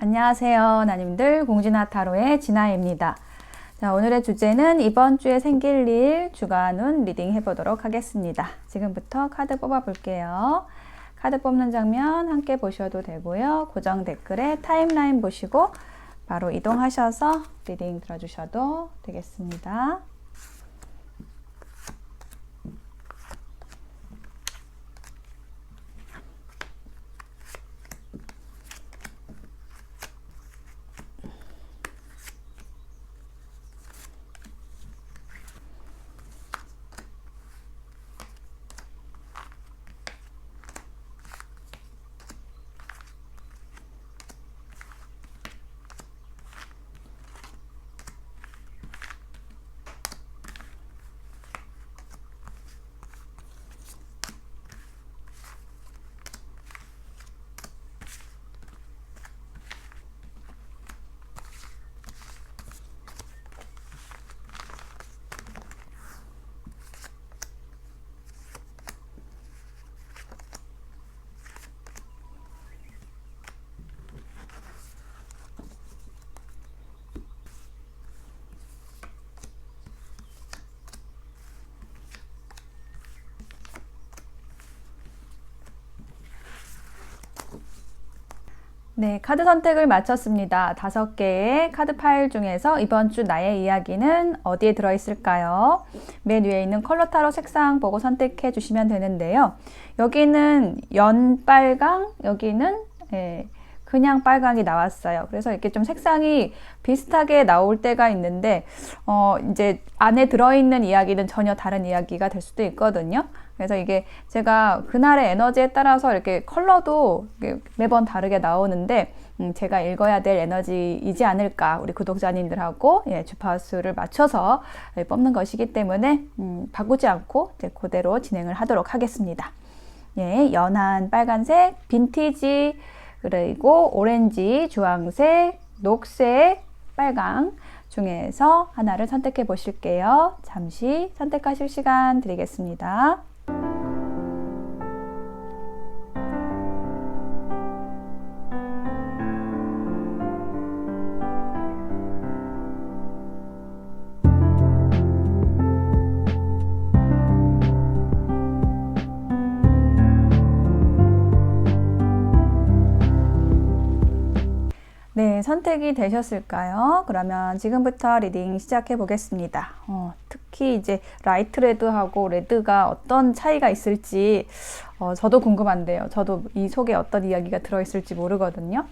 안녕하세요. 나님들 공진아 타로의 진아입니다. 자, 오늘의 주제는 이번 주에 생길 일 주간운 리딩 해보도록 하겠습니다. 지금부터 카드 뽑아 볼게요. 카드 뽑는 장면 함께 보셔도 되고요. 고정 댓글에 타임라인 보시고 바로 이동하셔서 리딩 들어주셔도 되겠습니다. 네, 카드 선택을 마쳤습니다. 5개의 카드 파일 중에서 이번 주 나의 이야기는 어디에 들어있을까요? 맨 위에 있는 컬러 타로 색상 보고 선택해 주시면 되는데요. 여기는 연빨강, 여기는 그냥 빨강이 나왔어요. 그래서 이렇게 좀 색상이 비슷하게 나올 때가 있는데 이제 안에 들어있는 이야기는 전혀 다른 이야기가 될 수도 있거든요. 그래서 이게 제가 그날의 에너지에 따라서 이렇게 컬러도 매번 다르게 나오는데 제가 읽어야 될 에너지이지 않을까, 우리 구독자님들하고 주파수를 맞춰서 뽑는 것이기 때문에 바꾸지 않고 이제 그대로 진행을 하도록 하겠습니다. 연한 빨간색, 빈티지, 그리고 오렌지, 주황색, 녹색, 빨강 중에서 하나를 선택해 보실게요. 잠시 선택하실 시간 드리겠습니다. 네, 선택이 되셨을까요? 그러면 지금부터 리딩 시작해 보겠습니다. 특히 이제 라이트 레드하고 레드가 어떤 차이가 있을지 저도 궁금한데요. 저도 이 속에 어떤 이야기가 들어있을지 모르거든요.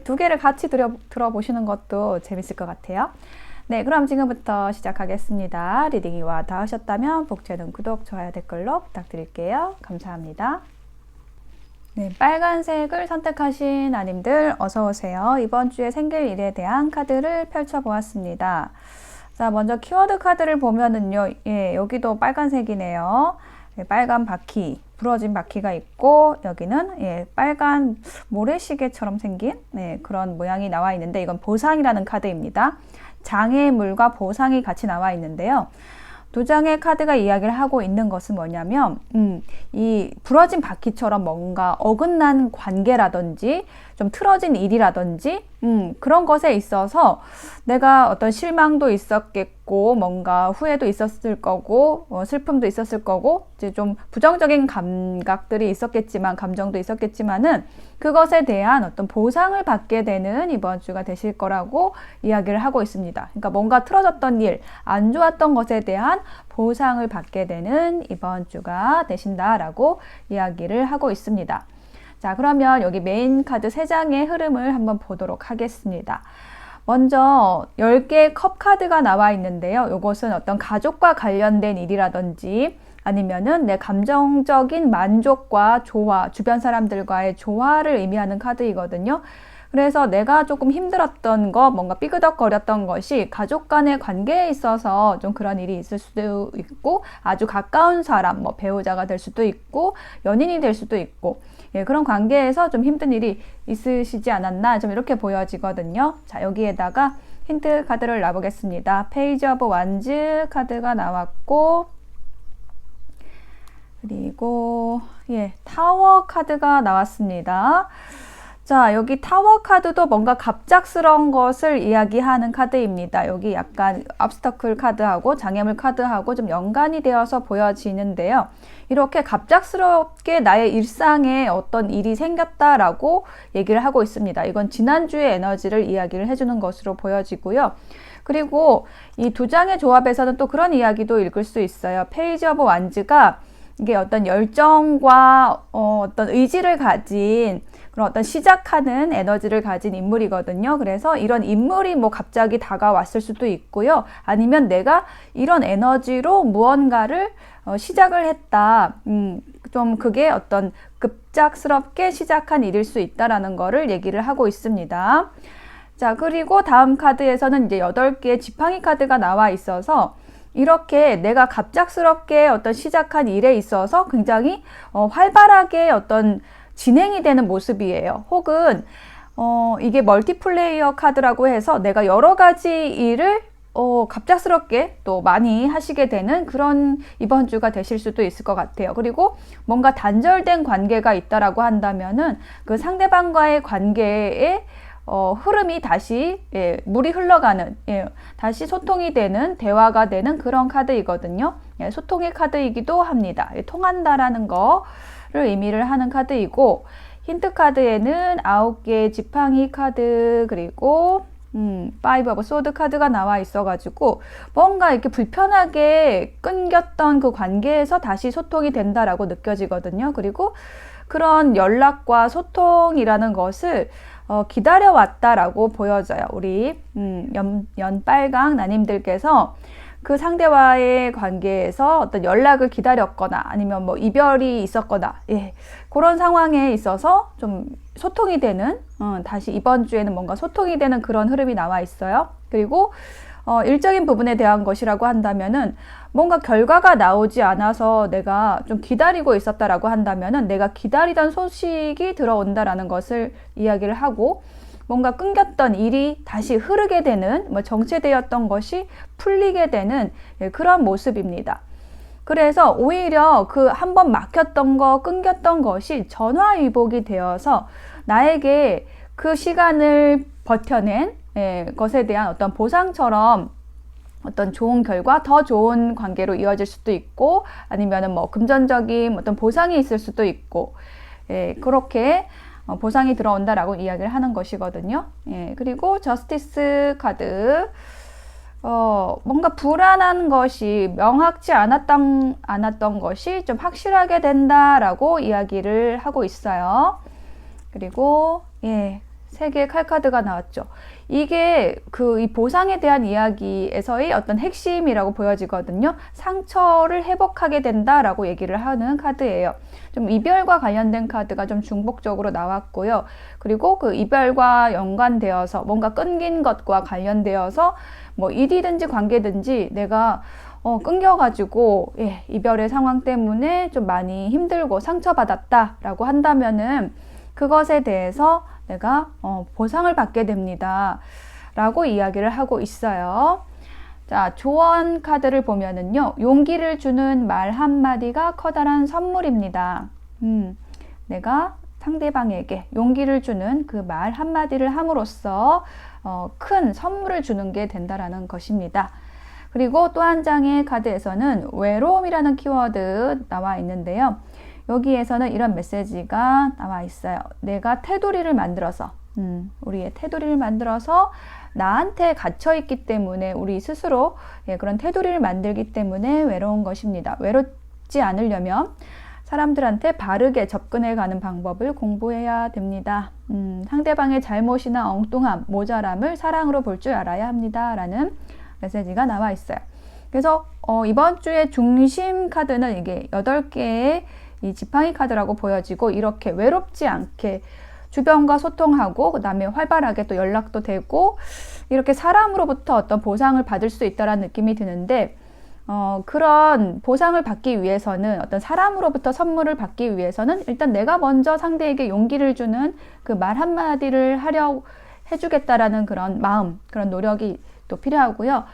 두 개를 같이 들어보시는 것도 재밌을 것 같아요. 네, 그럼 지금부터 시작하겠습니다. 리딩이 와 닿으셨다면 복제는 구독, 좋아요, 댓글로 부탁드릴게요. 감사합니다. 네, 빨간색을 선택하신 아님들 어서 오세요. 이번 주에 생길 일에 대한 카드를 펼쳐보았습니다. 자, 먼저 키워드 카드를 보면은요, 여기도 빨간색이네요. 빨간 바퀴, 부러진 바퀴가 있고, 여기는 빨간 모래시계처럼 생긴 그런 모양이 나와 있는데, 이건 보상이라는 카드입니다. 장애물과 보상이 같이 나와 있는데요. 두 장의 카드가 이야기를 하고 있는 것은 뭐냐면 이 부러진 바퀴처럼 뭔가 어긋난 관계라든지 좀 틀어진 일이라든지 그런 것에 있어서 내가 어떤 실망도 있었겠고 뭔가 후회도 있었을 거고 슬픔도 있었을 거고 이제 좀 부정적인 감각들이 있었겠지만 감정도 있었겠지만은 그것에 대한 어떤 보상을 받게 되는 이번 주가 되실 거라고 이야기를 하고 있습니다. 그러니까 뭔가 틀어졌던 일, 안 좋았던 것에 대한 보상을 받게 되는 이번 주가 되신다라고 이야기를 하고 있습니다. 자, 그러면 여기 메인 카드 3장의 흐름을 한번 보도록 하겠습니다. 먼저 10개의 컵 카드가 나와 있는데요. 이것은 어떤 가족과 관련된 일이라든지 아니면은 내 감정적인 만족과 조화, 주변 사람들과의 조화를 의미하는 카드이거든요. 그래서 내가 조금 힘들었던 거, 뭔가 삐그덕거렸던 것이 가족 간의 관계에 있어서 좀 그런 일이 있을 수도 있고, 아주 가까운 사람, 뭐 배우자가 될 수도 있고, 연인이 될 수도 있고, 그런 관계에서 좀 힘든 일이 있으시지 않았나, 좀 이렇게 보여지거든요. 자, 여기에다가 힌트 카드를 놔보겠습니다. 페이지 오브 완즈 카드가 나왔고, 그리고 타워 카드가 나왔습니다. 자, 여기 타워 카드도 뭔가 갑작스러운 것을 이야기하는 카드입니다. 여기 약간 obstacle 카드하고 장애물 카드하고 좀 연관이 되어서 보여지는데요. 이렇게 갑작스럽게 나의 일상에 어떤 일이 생겼다라고 얘기를 하고 있습니다. 이건 지난주의 에너지를 이야기를 해주는 것으로 보여지고요. 그리고 이 두 장의 조합에서는 또 그런 이야기도 읽을 수 있어요. 페이지 오브 완즈가 이게 어떤 열정과 어떤 의지를 가진 그런 어떤 시작하는 에너지를 가진 인물이거든요. 그래서 이런 인물이 뭐 갑자기 다가왔을 수도 있고요. 아니면 내가 이런 에너지로 무언가를 시작을 했다. 좀 그게 어떤 급작스럽게 시작한 일일 수 있다라는 거를 얘기를 하고 있습니다. 자, 그리고 다음 카드에서는 이제 8개의 지팡이 카드가 나와 있어서 이렇게 내가 갑작스럽게 어떤 시작한 일에 있어서 굉장히 활발하게 어떤 진행이 되는 모습이에요. 혹은 이게 멀티플레이어 카드라고 해서 내가 여러 가지 일을 갑작스럽게 또 많이 하시게 되는 그런 이번 주가 되실 수도 있을 것 같아요. 그리고 뭔가 단절된 관계가 있다라고 한다면은 그 상대방과의 관계에 흐름이 다시 물이 흘러가는 다시 소통이 되는 대화가 되는 그런 카드이거든요. 소통의 카드이기도 합니다. 통한다라는 거를 의미를 하는 카드이고 힌트 카드에는 9개의 지팡이 카드 그리고 5 of sword 카드가 나와 있어가지고 뭔가 이렇게 불편하게 끊겼던 그 관계에서 다시 소통이 된다라고 느껴지거든요. 그리고 그런 연락과 소통이라는 것을 기다려왔다라고 보여져요. 우리 연빨강 나님들께서 그 상대와의 관계에서 어떤 연락을 기다렸거나 아니면 뭐 이별이 있었거나 그런 상황에 있어서 좀 소통이 되는 다시 이번 주에는 뭔가 소통이 되는 그런 흐름이 나와 있어요. 그리고 일적인 부분에 대한 것이라고 한다면은 뭔가 결과가 나오지 않아서 내가 좀 기다리고 있었다라고 한다면은 내가 기다리던 소식이 들어온다라는 것을 이야기를 하고 뭔가 끊겼던 일이 다시 흐르게 되는 정체되었던 것이 풀리게 되는 그런 모습입니다. 그래서 오히려 그 한번 막혔던 거 끊겼던 것이 전화위복이 되어서 나에게 그 시간을 버텨낸 것에 대한 어떤 보상처럼 어떤 좋은 결과, 더 좋은 관계로 이어질 수도 있고 아니면은 뭐 금전적인 어떤 보상이 있을 수도 있고 그렇게 보상이 들어온다라고 이야기를 하는 것이거든요. 그리고 저스티스 카드 뭔가 불안한 것이 명확치 않았던 것이 좀 확실하게 된다라고 이야기를 하고 있어요. 그리고 3개의 칼카드가 나왔죠. 이게 이 보상에 대한 이야기에서의 어떤 핵심이라고 보여지거든요. 상처를 회복하게 된다라고 얘기를 하는 카드예요. 좀 이별과 관련된 카드가 좀 중복적으로 나왔고요. 그리고 그 이별과 연관되어서 뭔가 끊긴 것과 관련되어서 뭐 일이든지 관계든지 내가 끊겨가지고 이별의 상황 때문에 좀 많이 힘들고 상처받았다라고 한다면은 그것에 대해서 내가 보상을 받게 됩니다. 라고 이야기를 하고 있어요. 자, 조언 카드를 보면은요. 용기를 주는 말 한마디가 커다란 선물입니다. 내가 상대방에게 용기를 주는 그 말 한마디를 함으로써 큰 선물을 주는 게 된다라는 것입니다. 그리고 또 한 장의 카드에서는 외로움이라는 키워드 나와 있는데요. 여기에서는 이런 메시지가 나와 있어요. 내가 테두리를 만들어서 우리의 테두리를 만들어서 나한테 갇혀있기 때문에 우리 스스로 그런 테두리를 만들기 때문에 외로운 것입니다. 외롭지 않으려면 사람들한테 바르게 접근해 가는 방법을 공부해야 됩니다. 상대방의 잘못이나 엉뚱함, 모자람을 사랑으로 볼 줄 알아야 합니다. 라는 메시지가 나와 있어요. 그래서 이번 주의 중심 카드는 이게 8개의 이 지팡이 카드라고 보여지고 이렇게 외롭지 않게 주변과 소통하고 그 다음에 활발하게 또 연락도 되고 이렇게 사람으로부터 어떤 보상을 받을 수 있다는 느낌이 드는데 그런 보상을 받기 위해서는 어떤 사람으로부터 선물을 받기 위해서는 일단 내가 먼저 상대에게 용기를 주는 그 말 한마디를 하려 해주겠다라는 그런 마음, 그런 노력이 또 필요하고요.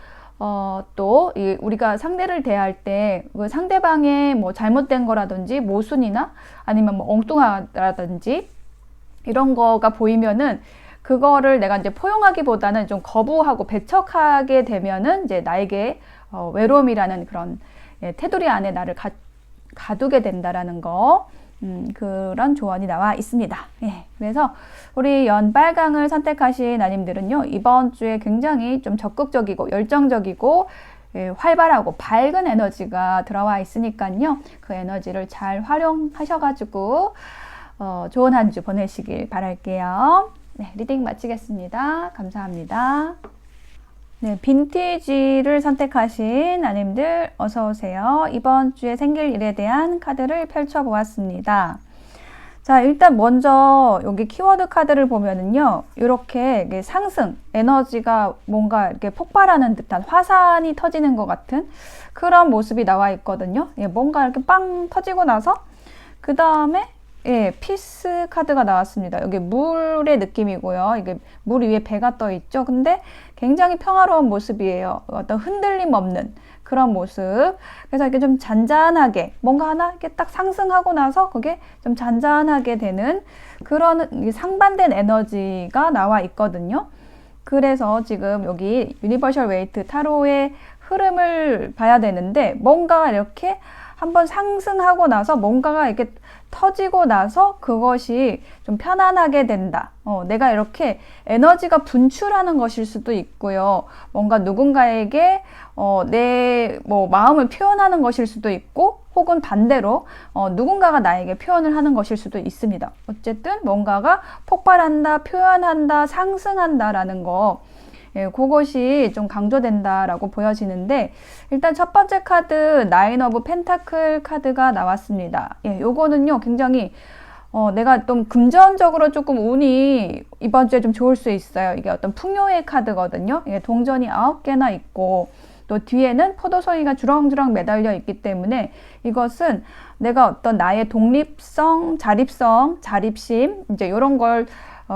또 우리가 상대를 대할 때 그 상대방의 뭐 잘못된 거라든지 모순이나 아니면 뭐 엉뚱하다든지 이런 거가 보이면은 그거를 내가 이제 포용하기보다는 좀 거부하고 배척하게 되면은 이제 나에게 외로움이라는 그런 테두리 안에 나를 가두게 된다라는 거, 그런 조언이 나와 있습니다. 예, 그래서 우리 연빨강을 선택하신 아님들은요, 이번 주에 굉장히 좀 적극적이고 열정적이고 활발하고 밝은 에너지가 들어와 있으니까요, 그 에너지를 잘 활용하셔가지고 좋은 한 주 보내시길 바랄게요. 네, 리딩 마치겠습니다. 감사합니다. 네, 빈티지를 선택하신 아님들 어서 오세요. 이번 주에 생길 일에 대한 카드를 펼쳐 보았습니다. 자, 일단 먼저 여기 키워드 카드를 보면은요, 이렇게 상승, 에너지가 뭔가 이렇게 폭발하는 듯한 화산이 터지는 것 같은 그런 모습이 나와 있거든요. 예, 뭔가 이렇게 빵 터지고 나서 그 다음에 예, 피스 카드가 나왔습니다. 여기 물의 느낌이고요. 이게 물 위에 배가 떠 있죠. 근데 굉장히 평화로운 모습이에요. 어떤 흔들림 없는 그런 모습. 그래서 이렇게 좀 잔잔하게 뭔가 하나 이렇게 딱 상승하고 나서 그게 좀 잔잔하게 되는 그런 상반된 에너지가 나와 있거든요. 그래서 지금 여기 유니버셜 웨이트 타로의 흐름을 봐야 되는데 뭔가 이렇게 한번 상승하고 나서 뭔가가 이렇게 터지고 나서 그것이 좀 편안하게 된다. 내가 이렇게 에너지가 분출하는 것일 수도 있고요. 뭔가 누군가에게 내 마음을 표현하는 것일 수도 있고, 혹은 반대로 누군가가 나에게 표현을 하는 것일 수도 있습니다. 어쨌든 뭔가가 폭발한다, 표현한다, 상승한다라는 거. 예, 그것이 좀 강조된다라고 보여지는데, 일단 첫 번째 카드 나인 오브 펜타클 카드가 나왔습니다. 예, 요거는요 굉장히 내가 좀 금전적으로 조금 운이 이번 주에 좀 좋을 수 있어요. 이게 어떤 풍요의 카드거든요. 예, 동전이 9개나 있고 또 뒤에는 포도송이가 주렁주렁 매달려 있기 때문에 이것은 내가 어떤 나의 독립성, 자립심 이제 이런 걸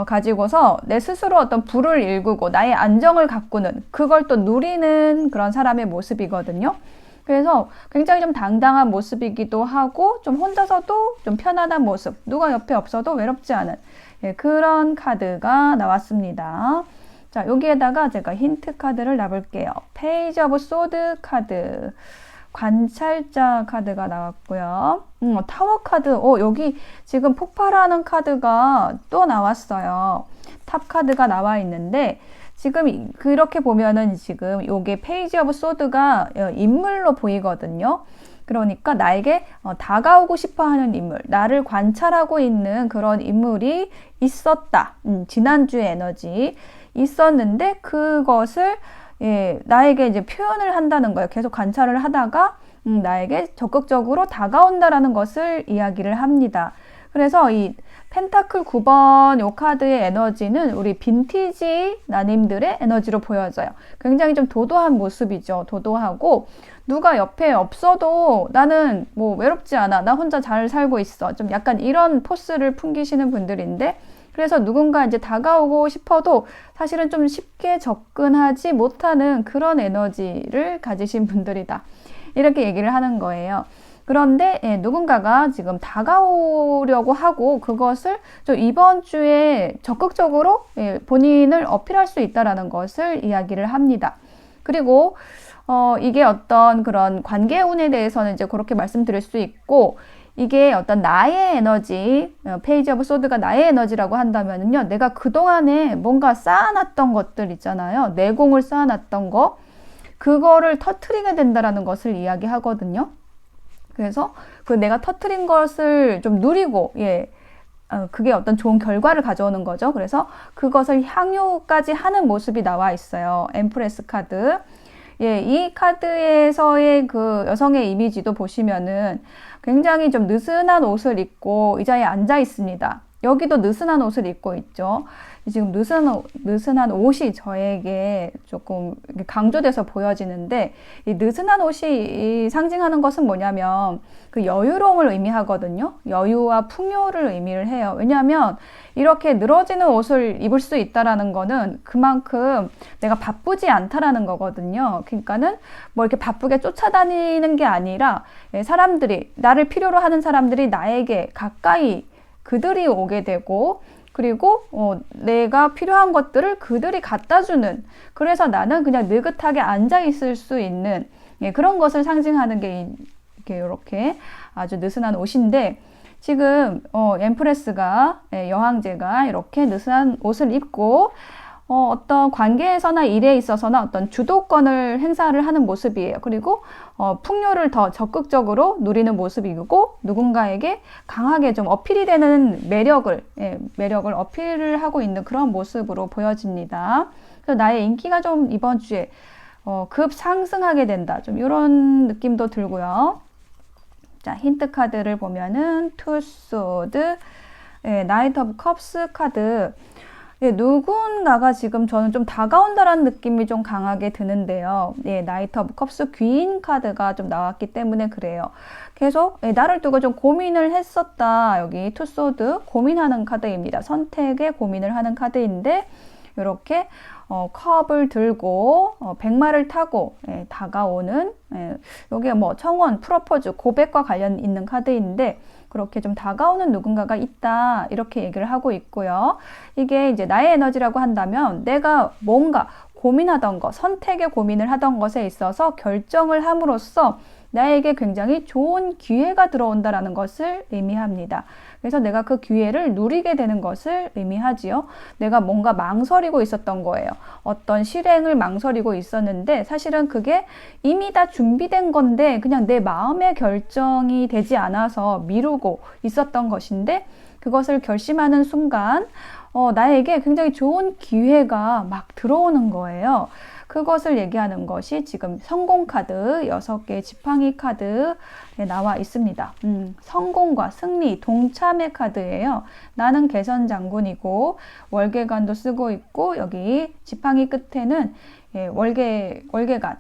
가지고서 내 스스로 어떤 불을 일구고 나의 안정을 가꾸는, 그걸 또 누리는 그런 사람의 모습이거든요. 그래서 굉장히 좀 당당한 모습이기도 하고 좀 혼자서도 좀 편안한 모습, 누가 옆에 없어도 외롭지 않은 그런 카드가 나왔습니다. 자, 여기에다가 제가 힌트 카드를 놔볼게요. 페이지 오브 소드 카드, 관찰자 카드가 나왔고요. 타워 카드, 여기 지금 폭발하는 카드가 또 나왔어요. 탑 카드가 나와 있는데, 지금 그렇게 보면은 지금 요게 페이지 오브 소드가 인물로 보이거든요. 그러니까 나에게 다가오고 싶어 하는 인물, 나를 관찰하고 있는 그런 인물이 있었다. 지난주의 에너지 있었는데 그것을 나에게 이제 표현을 한다는 거예요. 계속 관찰을 하다가 나에게 적극적으로 다가온다라는 것을 이야기를 합니다. 그래서 이 펜타클 9번 요 카드의 에너지는 우리 빈티지 나님들의 에너지로 보여져요. 굉장히 좀 도도한 모습이죠. 도도하고 누가 옆에 없어도 나는 뭐 외롭지 않아. 나 혼자 잘 살고 있어. 좀 약간 이런 포스를 풍기시는 분들인데, 그래서 누군가 이제 다가오고 싶어도 사실은 좀 쉽게 접근하지 못하는 그런 에너지를 가지신 분들이다. 이렇게 얘기를 하는 거예요. 그런데 누군가가 지금 다가오려고 하고 그것을 좀 이번 주에 적극적으로 본인을 어필할 수 있다는 것을 이야기를 합니다. 그리고 이게 어떤 그런 관계운에 대해서는 이제 그렇게 말씀드릴 수 있고, 이게 어떤 나의 에너지, 페이지 오브 소드가 나의 에너지라고 한다면요, 내가 그동안에 뭔가 쌓아놨던 것들 있잖아요. 내공을 쌓아놨던 거, 그거를 터트리게 된다는 것을 이야기하거든요. 그래서 그 내가 터트린 것을 좀 누리고, 그게 어떤 좋은 결과를 가져오는 거죠. 그래서 그것을 향유까지 하는 모습이 나와 있어요. 엠프레스 카드. 이 카드에서의 그 여성의 이미지도 보시면은 굉장히 좀 느슨한 옷을 입고 의자에 앉아 있습니다. 여기도 느슨한 옷을 입고 있죠. 지금 느슨한 옷이 저에게 조금 강조돼서 보여지는데, 이 느슨한 옷이 상징하는 것은 뭐냐면 그 여유로움을 의미하거든요. 여유와 풍요를 의미를 해요. 왜냐하면 이렇게 늘어지는 옷을 입을 수 있다라는 거는 그만큼 내가 바쁘지 않다라는 거거든요. 그러니까는 뭐 이렇게 바쁘게 쫓아다니는 게 아니라 사람들이, 나를 필요로 하는 사람들이 나에게 가까이 그들이 오게 되고, 그리고 내가 필요한 것들을 그들이 갖다 주는, 그래서 나는 그냥 느긋하게 앉아 있을 수 있는 그런 것을 상징하는 게 이렇게 아주 느슨한 옷인데, 지금 엠프레스가 여왕제가 이렇게 느슨한 옷을 입고 어떤 관계에서나 일에 있어서나 어떤 주도권을 행사를 하는 모습이에요. 그리고 풍요를 더 적극적으로 누리는 모습이고, 누군가에게 강하게 좀 어필이 되는 매력을 어필을 하고 있는 그런 모습으로 보여집니다. 그래서 나의 인기가 좀 이번 주에 급 상승하게 된다, 좀 이런 느낌도 들고요. 자, 힌트 카드를 보면은 투 소드, 나이트 오브 컵스 카드. 누군가가 지금 저는 좀 다가온다라는 느낌이 좀 강하게 드는데요. 나이트 오브 컵스 귀인 카드가 좀 나왔기 때문에 그래요. 계속 나를 두고 좀 고민을 했었다. 여기 투 소드, 고민하는 카드입니다. 선택에 고민을 하는 카드인데, 이렇게 컵을 들고 백마를 타고 다가오는, 여기에 뭐 청혼, 프로포즈, 고백과 관련 있는 카드인데, 그렇게 좀 다가오는 누군가가 있다, 이렇게 얘기를 하고 있고요. 이게 이제 나의 에너지라고 한다면, 내가 뭔가 고민하던 것, 선택에 고민을 하던 것에 있어서 결정을 함으로써 나에게 굉장히 좋은 기회가 들어온다라는 것을 의미합니다. 그래서 내가 그 기회를 누리게 되는 것을 의미하지요. 내가 뭔가 망설이고 있었던 거예요. 어떤 실행을 망설이고 있었는데, 사실은 그게 이미 다 준비된 건데 그냥 내 마음의 결정이 되지 않아서 미루고 있었던 것인데, 그것을 결심하는 순간 나에게 굉장히 좋은 기회가 막 들어오는 거예요. 그것을 얘기하는 것이 지금 성공 카드 6개의 지팡이 카드에 나와 있습니다. 성공과 승리, 동참의 카드예요. 나는 개선 장군이고 월계관도 쓰고 있고, 여기 지팡이 끝에는 월계관,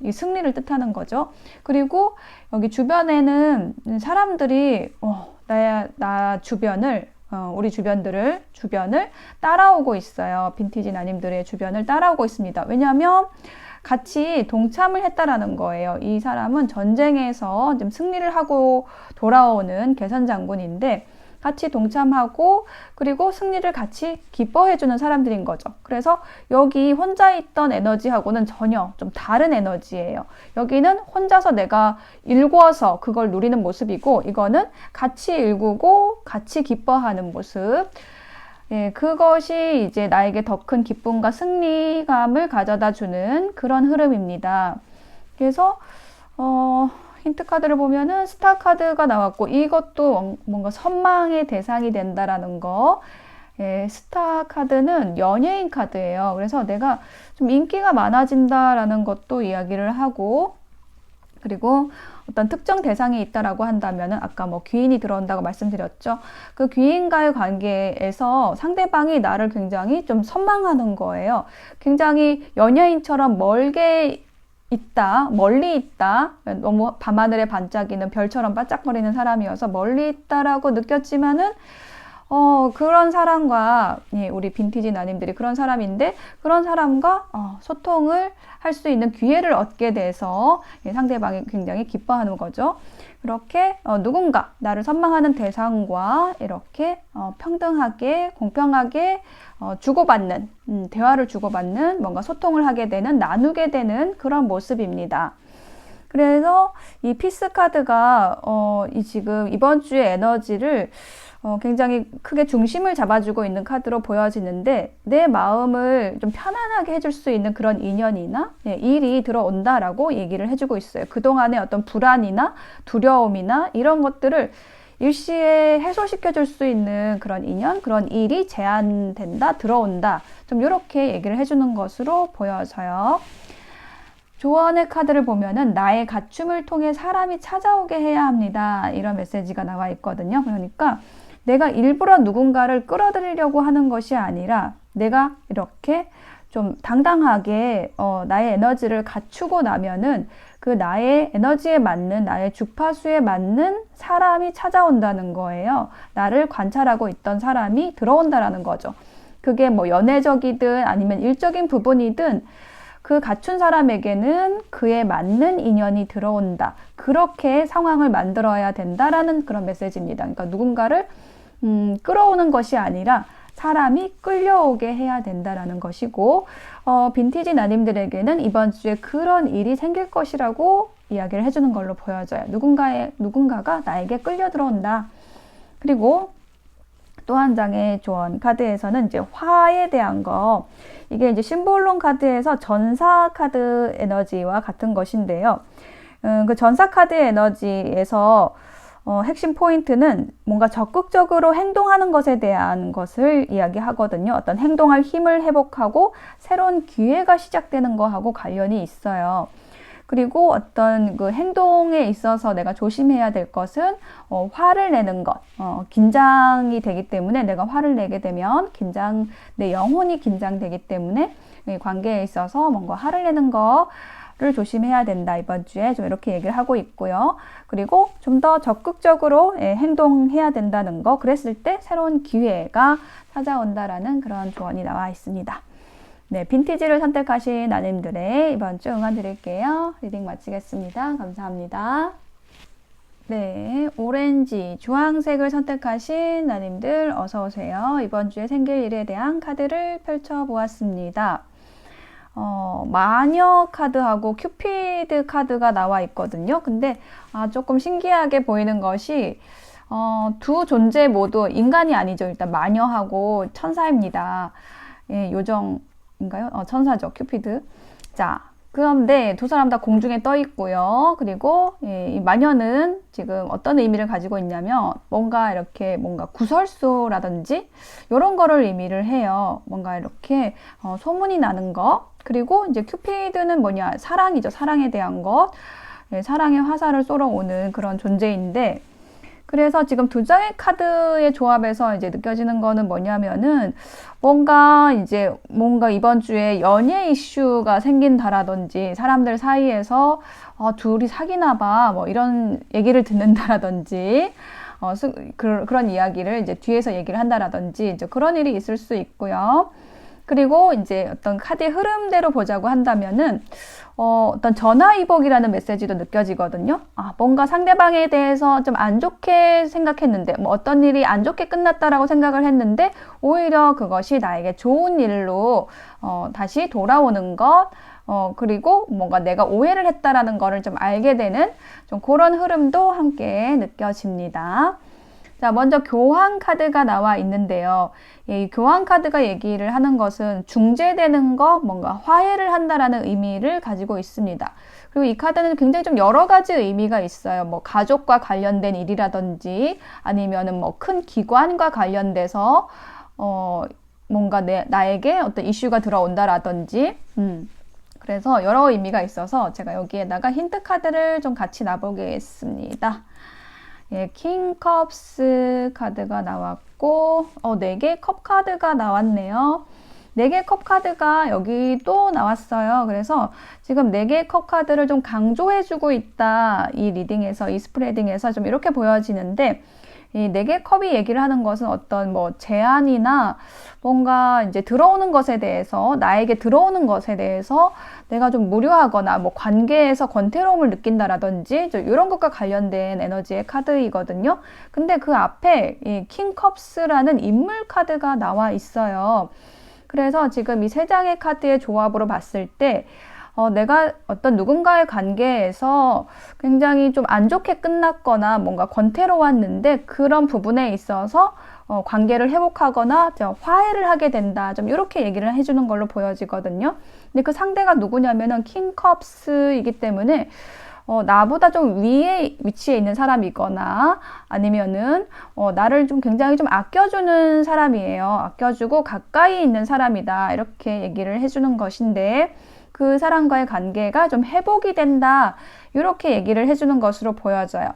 이 승리를 뜻하는 거죠. 그리고 여기 주변에는 사람들이 나 주변을, 우리 주변을 따라오고 있어요. 빈티지 나님들의 주변을 따라오고 있습니다. 왜냐하면 같이 동참을 했다라는 거예요. 이 사람은 전쟁에서 좀 승리를 하고 돌아오는 개선 장군인데, 같이 동참하고 그리고 승리를 같이 기뻐해주는 사람들인 거죠. 그래서 여기 혼자 있던 에너지하고는 전혀 좀 다른 에너지예요. 여기는 혼자서 내가 일궈서 그걸 누리는 모습이고, 이거는 같이 일구고 같이 기뻐하는 모습. 그것이 이제 나에게 더 큰 기쁨과 승리감을 가져다 주는 그런 흐름입니다. 그래서 힌트 카드를 보면은 스타 카드가 나왔고, 이것도 뭔가 선망의 대상이 된다라는 거. 스타 카드는 연예인 카드예요. 그래서 내가 좀 인기가 많아진다라는 것도 이야기를 하고, 그리고 어떤 특정 대상이 있다라고 한다면은, 아까 뭐 귀인이 들어온다고 말씀드렸죠. 그 귀인과의 관계에서 상대방이 나를 굉장히 좀 선망하는 거예요. 굉장히 연예인처럼 멀리 있다, 너무 밤하늘에 반짝이는 별처럼 반짝거리는 사람이어서 멀리 있다라고 느꼈지만은, 그런 사람과, 우리 빈티지 나님들이 그런 사람인데, 그런 사람과 소통을 할 수 있는 기회를 얻게 돼서 상대방이 굉장히 기뻐하는 거죠. 그렇게 누군가 나를 선망하는 대상과 이렇게 평등하게, 공평하게 주고받는, 대화를 주고받는, 뭔가 소통을 하게 되는, 나누게 되는 그런 모습입니다. 그래서 이 피스 카드가 지금 이번 주의 에너지를 굉장히 크게 중심을 잡아주고 있는 카드로 보여지는데, 내 마음을 좀 편안하게 해줄 수 있는 그런 인연이나 일이 들어온다라고 얘기를 해주고 있어요. 그동안의 어떤 불안이나 두려움이나 이런 것들을 일시에 해소시켜줄 수 있는 그런 인연, 그런 일이 제안된다, 들어온다, 좀 이렇게 얘기를 해주는 것으로 보여져요. 조언의 카드를 보면은 나의 갖춤을 통해 사람이 찾아오게 해야 합니다, 이런 메시지가 나와 있거든요. 그러니까 내가 일부러 누군가를 끌어들이려고 하는 것이 아니라, 내가 이렇게 좀 당당하게 나의 에너지를 갖추고 나면은 그 나의 에너지에 맞는, 나의 주파수에 맞는 사람이 찾아온다는 거예요. 나를 관찰하고 있던 사람이 들어온다라는 거죠. 그게 뭐 연애적이든 아니면 일적인 부분이든 그 갖춘 사람에게는 그에 맞는 인연이 들어온다. 그렇게 상황을 만들어야 된다라는 그런 메시지입니다. 그러니까 누군가를 끌어오는 것이 아니라 사람이 끌려오게 해야 된다라는 것이고, 빈티지 나님들에게는 이번 주에 그런 일이 생길 것이라고 이야기를 해주는 걸로 보여져요. 누군가가 나에게 끌려 들어온다. 그리고 또 한 장의 조언 카드에서는 이제 화에 대한 거, 이게 이제 심볼론 카드에서 전사 카드 에너지와 같은 것인데요. 그 전사 카드 에너지에서 핵심 포인트는 뭔가 적극적으로 행동하는 것에 대한 것을 이야기하거든요. 어떤 행동할 힘을 회복하고 새로운 기회가 시작되는 거하고 관련이 있어요. 그리고 어떤 그 행동에 있어서 내가 조심해야 될 것은 화를 내는 것, 긴장이 되기 때문에 내가 화를 내게 되면 내 영혼이 긴장되기 때문에 이 관계에 있어서 뭔가 화를 내는 거를 조심해야 된다. 이번 주에 좀 이렇게 얘기를 하고 있고요. 그리고 좀 더 적극적으로 행동해야 된다는 거, 그랬을 때 새로운 기회가 찾아온다라는 그런 조언이 나와 있습니다. 네, 빈티지를 선택하신 나님들의 이번 주 응원 드릴게요. 리딩 마치겠습니다. 감사합니다. 네, 오렌지, 주황색을 선택하신 나님들 어서 오세요. 이번 주에 생길 일에 대한 카드를 펼쳐보았습니다. 마녀 카드하고 큐피드 카드가 나와 있거든요. 근데 조금 신기하게 보이는 것이 두 존재 모두 인간이 아니죠. 일단 마녀하고 천사입니다. 예, 요정인가요? 천사죠. 큐피드. 자, 그런데 두 사람 다 공중에 떠 있고요. 그리고 이 마녀는 지금 어떤 의미를 가지고 있냐면 뭔가 구설수라든지 이런 거를 의미를 해요. 뭔가 이렇게 소문이 나는 거. 그리고 이제 큐피드는 뭐냐? 사랑이죠. 사랑에 대한 것. 사랑의 화살을 쏘러오는 그런 존재인데, 그래서 지금 두 장의 카드의 조합에서 이제 느껴지는 거는 뭐냐면은 뭔가 이번 주에 연애 이슈가 생긴다라든지 사람들 사이에서 둘이 사귀나 봐 뭐 이런 얘기를 듣는다라든지 그런 이야기를 이제 뒤에서 얘기를 한다라든지 이제 그런 일이 있을 수 있고요. 그리고 이제 어떤 카드의 흐름대로 보자고 한다면은 어떤 전화위복이라는 메시지도 느껴지거든요. 뭔가 상대방에 대해서 좀 안 좋게 생각했는데, 뭐 어떤 일이 안 좋게 끝났다라고 생각을 했는데, 오히려 그것이 나에게 좋은 일로 다시 돌아오는 것, 그리고 뭔가 내가 오해를 했다라는 거를 좀 알게 되는 좀 그런 흐름도 함께 느껴집니다. 자, 먼저 교황 카드가 나와 있는데요. 이 교황 카드가 얘기를 하는 것은 중재되는 것, 뭔가 화해를 한다라는 의미를 가지고 있습니다. 그리고 이 카드는 굉장히 좀 여러 가지 의미가 있어요. 뭐 가족과 관련된 일이라든지 아니면은 뭐 큰 기관과 관련돼서 뭔가 나에게 어떤 이슈가 들어온다라든지 그래서 여러 의미가 있어서 제가 여기에다가 힌트 카드를 좀 같이 놔보겠습니다. 예, 킹컵스 카드가 나왔고 4개의 컵 카드가 나왔네요. 4개의 컵 카드가 여기 또 나왔어요. 그래서 지금 4개의 컵 카드를 좀 강조해주고 있다. 이 리딩에서, 이 스프레딩에서 좀 이렇게 보여지는데, 이 4개의 컵이 얘기를 하는 것은 어떤 뭐 제안이나 뭔가 이제 들어오는 것에 대해서, 나에게 들어오는 것에 대해서 내가 좀 무료하거나 뭐 관계에서 권태로움을 느낀다라든지 이런 것과 관련된 에너지의 카드이거든요. 근데 그 앞에 이 킹컵스라는 인물 카드가 나와 있어요. 그래서 지금 이 3장의 카드의 조합으로 봤을 때 내가 어떤 누군가의 관계에서 굉장히 좀 안 좋게 끝났거나 뭔가 권태로웠는데 그런 부분에 있어서 관계를 회복하거나 화해를 하게 된다. 좀 이렇게 얘기를 해주는 걸로 보여지거든요. 근데 그 상대가 누구냐면은 킹컵스이기 때문에 나보다 좀 위에 위치에 있는 사람이거나 아니면은 나를 좀 굉장히 좀 아껴주는 사람이에요. 아껴주고 가까이 있는 사람이다. 이렇게 얘기를 해주는 것인데, 그 사람과의 관계가 좀 회복이 된다. 이렇게 얘기를 해주는 것으로 보여져요.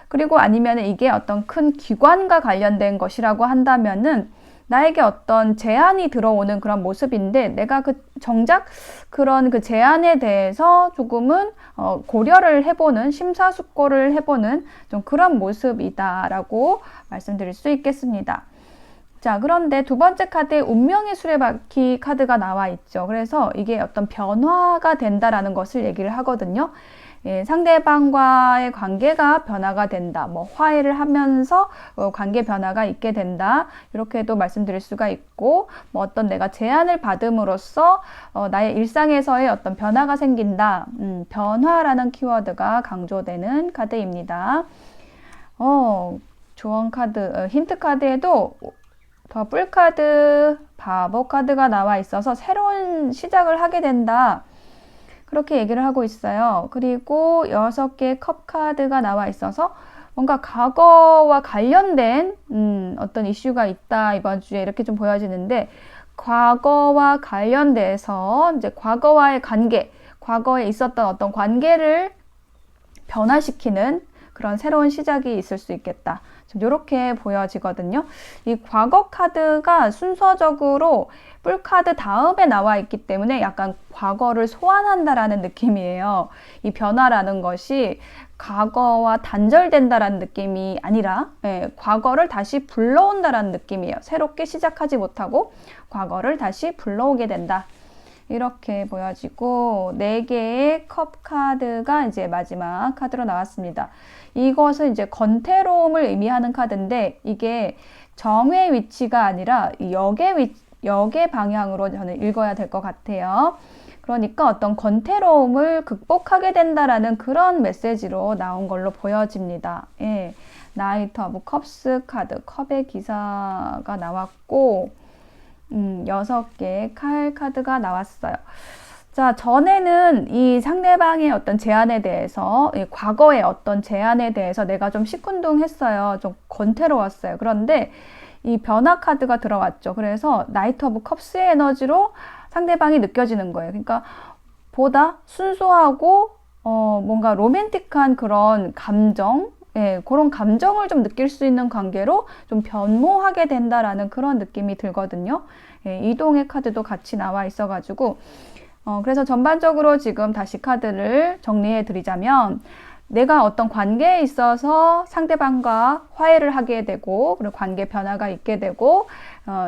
그리고 아니면 이게 어떤 큰 기관과 관련된 것이라고 한다면은 나에게 어떤 제안이 들어오는 그런 모습인데, 내가 정작 그런 그 제안에 대해서 조금은 고려를 해보는, 심사숙고를 해보는 좀 그런 모습이다라고 말씀드릴 수 있겠습니다. 자, 그런데 두 번째 카드에 운명의 수레바퀴 카드가 나와 있죠. 그래서 이게 어떤 변화가 된다라는 것을 얘기를 하거든요. 상대방과의 관계가 변화가 된다. 뭐 화해를 하면서 관계 변화가 있게 된다. 이렇게도 말씀드릴 수가 있고, 뭐 어떤 내가 제안을 받음으로써 나의 일상에서의 어떤 변화가 생긴다. 변화라는 키워드가 강조되는 카드입니다. 조언 카드, 힌트 카드에도 더 뿔 카드, 바보 카드가 나와 있어서 새로운 시작을 하게 된다. 그렇게 얘기를 하고 있어요. 그리고 6개의 컵 카드가 나와 있어서 뭔가 과거와 관련된 어떤 이슈가 있다 이번 주에 이렇게 좀 보여지는데, 과거와 관련돼서 이제 과거와의 관계, 과거에 있었던 어떤 관계를 변화시키는 그런 새로운 시작이 있을 수 있겠다. 이렇게 보여지거든요. 이 과거 카드가 순서적으로 뿔 카드 다음에 나와 있기 때문에 약간 과거를 소환한다라는 느낌이에요. 이 변화라는 것이 과거와 단절된다라는 느낌이 아니라 과거를 다시 불러온다라는 느낌이에요. 새롭게 시작하지 못하고 과거를 다시 불러오게 된다. 이렇게 보여지고 4개의 컵 카드가 이제 마지막 카드로 나왔습니다. 이것은 이제 건태로움을 의미하는 카드인데, 이게 정의 위치가 아니라 역의 방향으로 저는 읽어야 될 것 같아요. 그러니까 어떤 건태로움을 극복하게 된다라는 그런 메시지로 나온 걸로 보여집니다. 나이트 오브 컵스 카드, 컵의 기사가 나왔고 6개의 칼 카드가 나왔어요. 자, 전에는 이 상대방의 어떤 제안에 대해서, 과거의 어떤 제안에 대해서 내가 좀 시큰둥했어요. 좀 건태로웠어요. 그런데 이 변화 카드가 들어왔죠. 그래서 나이트 오브 컵스의 에너지로 상대방이 느껴지는 거예요. 그러니까 보다 순수하고 뭔가 로맨틱한 그런 감정, 그런 감정을 좀 느낄 수 있는 관계로 좀 변모하게 된다라는 그런 느낌이 들거든요. 이동의 카드도 같이 나와 있어가지고 그래서 전반적으로 지금 다시 카드를 정리해 드리자면, 내가 어떤 관계에 있어서 상대방과 화해를 하게 되고, 그리고 관계 변화가 있게 되고,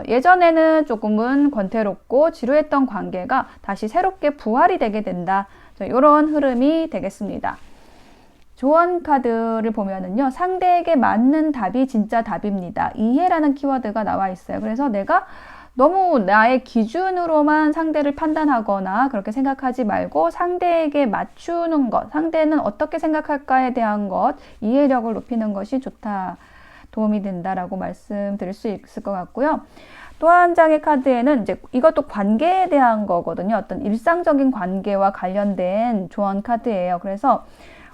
예전에는 조금은 권태롭고 지루했던 관계가 다시 새롭게 부활이 되게 된다. 이런 흐름이 되겠습니다. 조언 카드를 보면은요, 상대에게 맞는 답이 진짜 답입니다. 이해라는 키워드가 나와 있어요. 그래서 내가 너무 나의 기준으로만 상대를 판단하거나 그렇게 생각하지 말고 상대에게 맞추는 것, 상대는 어떻게 생각할까에 대한 것, 이해력을 높이는 것이 좋다, 도움이 된다라고 말씀드릴 수 있을 것 같고요. 또 한 장의 카드에는 이제 이것도 관계에 대한 거거든요. 어떤 일상적인 관계와 관련된 조언 카드예요. 그래서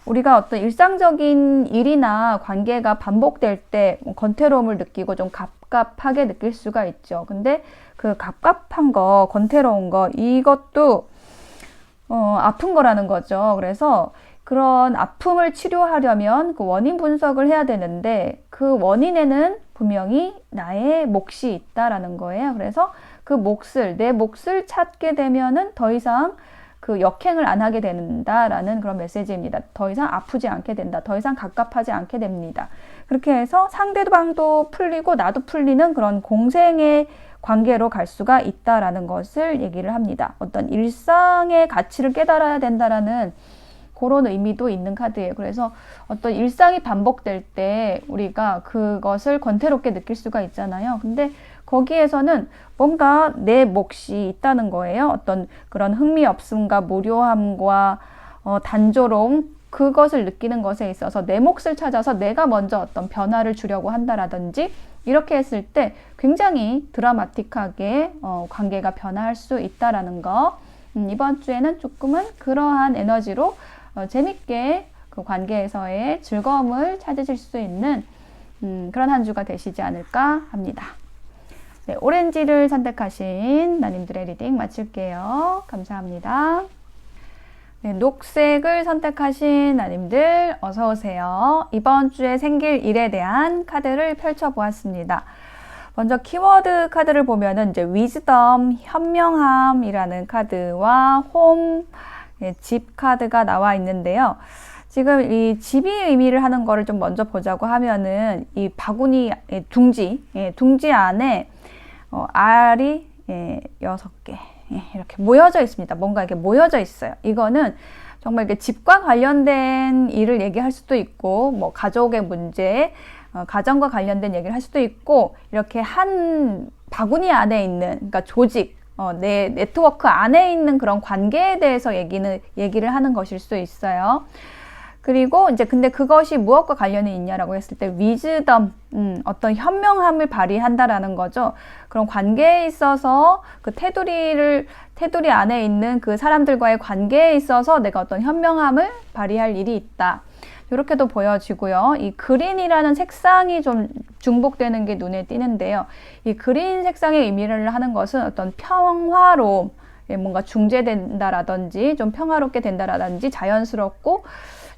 우리가 어떤 일상적인 일이나 관계가 반복될 때 건태로움을 느끼고 좀 갑갑하게 느낄 수가 있죠. 근데 그 갑갑한 거, 건태로운 거, 이것도 아픈 거라는 거죠. 그래서 그런 아픔을 치료하려면 그 원인 분석을 해야 되는데, 그 원인에는 분명히 나의 몫이 있다라는 거예요. 그래서 그 몫을, 내 몫을 찾게 되면은 더 이상 그 역행을 안 하게 된다라는 그런 메시지입니다. 더 이상 아프지 않게 된다. 더 이상 갑갑하지 않게 됩니다. 그렇게 해서 상대방도 풀리고 나도 풀리는 그런 공생의 관계로 갈 수가 있다라는 것을 얘기를 합니다. 어떤 일상의 가치를 깨달아야 된다라는 그런 의미도 있는 카드예요. 그래서 어떤 일상이 반복될 때 우리가 그것을 권태롭게 느낄 수가 있잖아요. 근데 거기에서는 뭔가 내 몫이 있다는 거예요. 어떤 그런 흥미없음과 무료함과 단조로움, 그것을 느끼는 것에 있어서 내 몫을 찾아서 내가 먼저 어떤 변화를 주려고 한다라든지, 이렇게 했을 때 굉장히 드라마틱하게 관계가 변화할 수 있다라는 거. 이번 주에는 조금은 그러한 에너지로 재밌게 그 관계에서의 즐거움을 찾으실 수 있는 그런 한 주가 되시지 않을까 합니다. 네, 오렌지를 선택하신 나님들의 리딩 마칠게요. 감사합니다. 네, 녹색을 선택하신 나님들 어서 오세요. 이번 주에 생길 일에 대한 카드를 펼쳐보았습니다. 먼저 키워드 카드를 보면은 이제 위즈덤, 현명함이라는 카드와 홈, 집 카드가 나와 있는데요. 지금 이 집이 의미를 하는 거를 좀 먼저 보자고 하면은 이 바구니, 둥지 안에 알이 6개 이렇게 모여져 있습니다. 뭔가 이렇게 모여져 있어요. 이거는 정말 이렇게 집과 관련된 일을 얘기할 수도 있고, 뭐 가족의 문제, 가정과 관련된 얘기를 할 수도 있고, 이렇게 한 바구니 안에 있는, 그러니까 조직, 내 네트워크 안에 있는 그런 관계에 대해서 얘기를 하는 것일 수 있어요. 그리고 이제 근데 그것이 무엇과 관련이 있냐라고 했을 때 위즈덤, 어떤 현명함을 발휘한다라는 거죠. 그런 관계에 있어서 그 테두리 안에 있는 그 사람들과의 관계에 있어서 내가 어떤 현명함을 발휘할 일이 있다. 이렇게도 보여지고요. 이 그린이라는 색상이 좀 중복되는 게 눈에 띄는데요. 이 그린 색상의 의미를 하는 것은 어떤 평화로움, 뭔가 중재된다라든지 좀 평화롭게 된다라든지 자연스럽고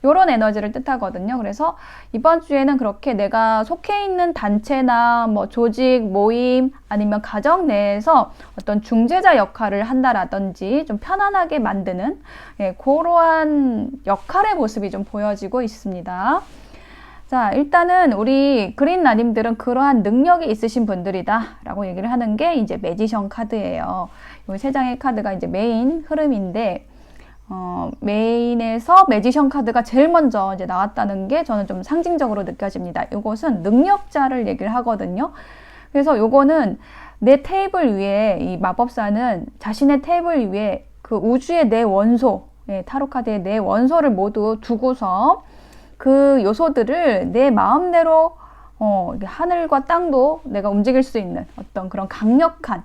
요런 에너지를 뜻하거든요. 그래서 이번 주에는 그렇게 내가 속해 있는 단체나 뭐 조직, 모임 아니면 가정 내에서 어떤 중재자 역할을 한다라든지 좀 편안하게 만드는 그러한 역할의 모습이 좀 보여지고 있습니다. 자, 일단은 우리 그린 나님들은 그러한 능력이 있으신 분들이다 라고 얘기를 하는 게 이제 매지션 카드예요. 이 세 장의 카드가 이제 메인 흐름인데 메인에서 매지션 카드가 제일 먼저 이제 나왔다는 게 저는 좀 상징적으로 느껴집니다. 이것은 능력자를 얘기를 하거든요. 그래서 요거는 내 테이블 위에 이 마법사는 자신의 테이블 위에 그 우주의 내 원소, 타로 카드의 내 원소를 모두 두고서 그 요소들을 내 마음대로 하늘과 땅도 내가 움직일 수 있는 어떤 그런 강력한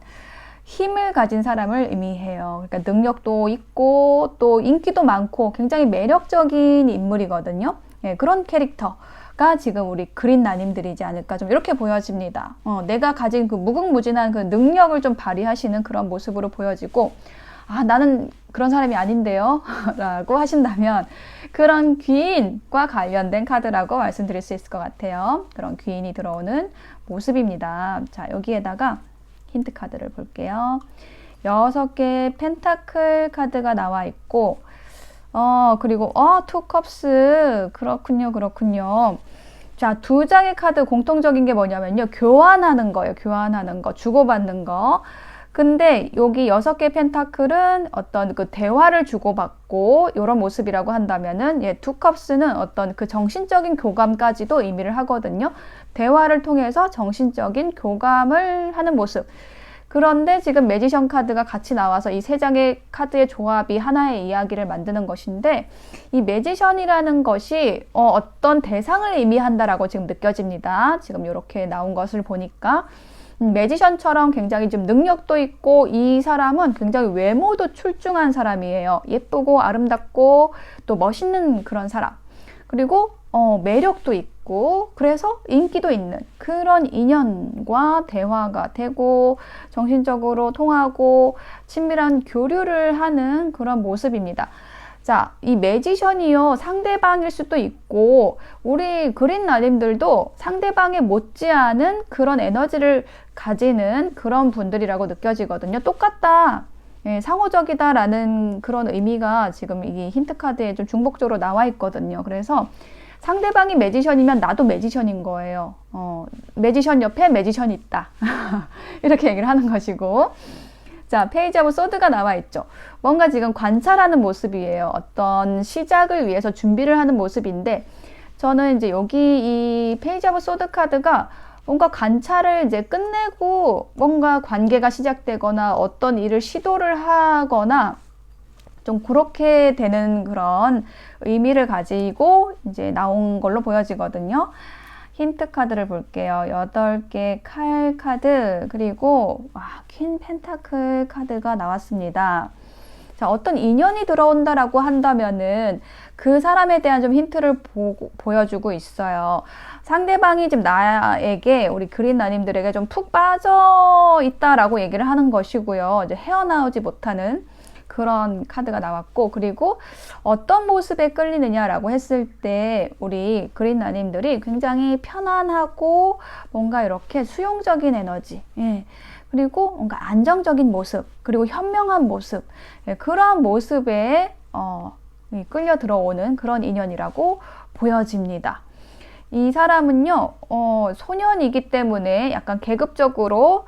힘을 가진 사람을 의미해요. 그러니까 능력도 있고 또 인기도 많고 굉장히 매력적인 인물이거든요. 그런 캐릭터가 지금 우리 그린 나님들이지 않을까 좀 이렇게 보여집니다. 내가 가진 그 무궁무진한 그 능력을 좀 발휘하시는 그런 모습으로 보여지고 나는 그런 사람이 아닌데요 라고 하신다면 그런 귀인과 관련된 카드라고 말씀드릴 수 있을 것 같아요. 그런 귀인이 들어오는 모습입니다. 자, 여기에다가 힌트 카드를 볼게요. 6개의 펜타클 카드가 나와 있고 그리고 투 컵스 그렇군요. 자, 2장의 카드 공통적인 게 뭐냐면요. 교환하는 거예요. 교환하는 거, 주고받는 거. 근데 여기 6개 펜타클은 어떤 그 대화를 주고받고 이런 모습이라고 한다면은 투 컵스는 어떤 그 정신적인 교감까지도 의미를 하거든요. 대화를 통해서 정신적인 교감을 하는 모습. 그런데 지금 매지션 카드가 같이 나와서 이 세 장의 카드의 조합이 하나의 이야기를 만드는 것인데 이 매지션이라는 것이 어떤 대상을 의미한다라고 지금 느껴집니다. 지금 이렇게 나온 것을 보니까 매지션처럼 굉장히 좀 능력도 있고 이 사람은 굉장히 외모도 출중한 사람이에요. 예쁘고 아름답고 또 멋있는 그런 사람. 그리고 매력도 있고 그래서 인기도 있는 그런 인연과 대화가 되고 정신적으로 통하고 친밀한 교류를 하는 그런 모습입니다. 자, 이 매지션이요 상대방일 수도 있고 우리 그린 나님들도 상대방에 못지않은 그런 에너지를 가지는 그런 분들이라고 느껴지거든요. 똑같다, 상호적이다라는 그런 의미가 지금 이 힌트 카드에 좀 중복적으로 나와 있거든요. 그래서 상대방이 매지션이면 나도 매지션인 거예요. 매지션 옆에 매지션이 있다. 이렇게 얘기를 하는 것이고. 자, 페이지 오브 소드가 나와 있죠. 뭔가 지금 관찰하는 모습이에요. 어떤 시작을 위해서 준비를 하는 모습인데 저는 이제 여기 이 페이지 오브 소드 카드가 뭔가 관찰을 이제 끝내고 뭔가 관계가 시작되거나 어떤 일을 시도를 하거나 좀 그렇게 되는 그런 의미를 가지고 이제 나온 걸로 보여지거든요. 힌트 카드를 볼게요. 8개 칼 카드 그리고 퀸 펜타클 카드가 나왔습니다. 자, 어떤 인연이 들어온다라고 한다면은 그 사람에 대한 좀 힌트를 보여주고 있어요. 상대방이 지금 나에게 우리 그린 나님들에게 좀 푹 빠져 있다라고 얘기를 하는 것이고요. 이제 헤어나오지 못하는 그런 카드가 나왔고 그리고 어떤 모습에 끌리느냐라고 했을 때 우리 그린 나님들이 굉장히 편안하고 뭔가 이렇게 수용적인 에너지 그리고 뭔가 안정적인 모습 그리고 현명한 모습 그런 모습에 끌려 들어오는 그런 인연이라고 보여집니다. 이 사람은요 소년이기 때문에 약간 계급적으로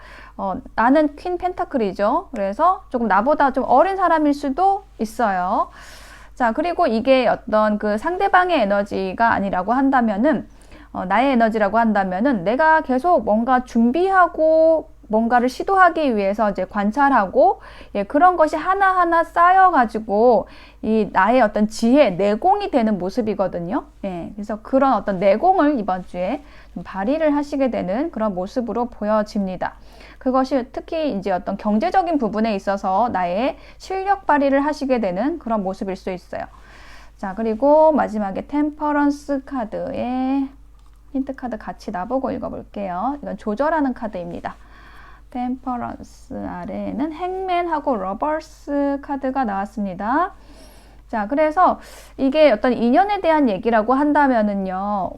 나는 퀸 펜타클이죠. 그래서 조금 나보다 좀 어린 사람일 수도 있어요. 자, 그리고 이게 어떤 그 상대방의 에너지가 아니라고 한다면은, 나의 에너지라고 한다면은 내가 계속 뭔가 준비하고 뭔가를 시도하기 위해서 이제 관찰하고, 예, 그런 것이 하나하나 쌓여가지고 이 나의 어떤 지혜, 내공이 되는 모습이거든요. 예, 그래서 그런 어떤 내공을 이번 주에 좀 발휘를 하시게 되는 그런 모습으로 보여집니다. 그것이 특히 이제 어떤 경제적인 부분에 있어서 나의 실력 발휘를 하시게 되는 그런 모습일 수 있어요. 자, 그리고 마지막에 템퍼런스 카드에 힌트 카드 같이 놔보고 읽어볼게요. 이건 조절하는 카드입니다. 템퍼런스 아래에는 행맨하고 러버스 카드가 나왔습니다. 자, 그래서 이게 어떤 인연에 대한 얘기라고 한다면은요,